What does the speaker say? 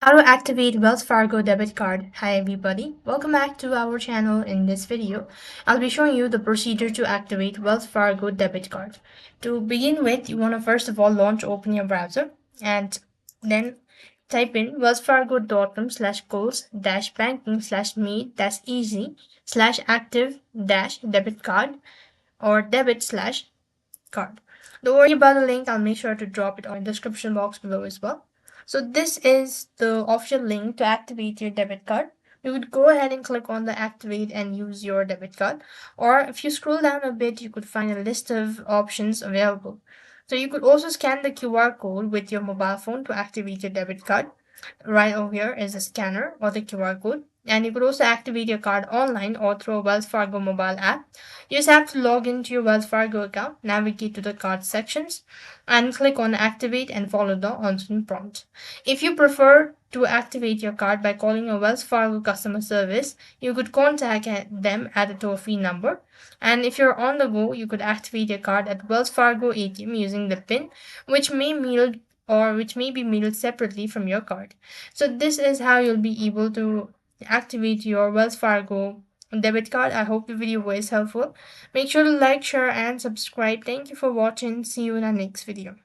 How to activate Wells Fargo debit card. Hi everybody, welcome back to our channel. In this video, I'll be showing you the procedure to activate Wells Fargo debit card. To begin with, you want to first of all open your browser and then type in wellsfargo.com/goals-banking/me-easy slash active dash debit card or debit slash card. Don't worry about the link, I'll make sure to drop it on the description box below as well. So this is the official link to activate your debit card. You would go ahead and click on the activate and use your debit card. Or if you scroll down a bit, you could find a list of options available. So you could also scan the QR code with your mobile phone to activate your debit card. Right over here is a scanner or the QR code. And you could also activate your card online or through a Wells Fargo mobile app. You just have to log into your Wells Fargo account, navigate to the card sections, and click on activate and follow the on-screen prompt. If you prefer to activate your card by calling a Wells Fargo customer service, you could contact them at a toll-free number. And if you're on the go, you could activate your card at Wells Fargo ATM using the PIN, which may be mailed separately from your card. So this is how you'll be able to activate your Wells Fargo debit card. I hope the video was helpful. Make sure to like, share, and subscribe. Thank you for watching. See you in our next video.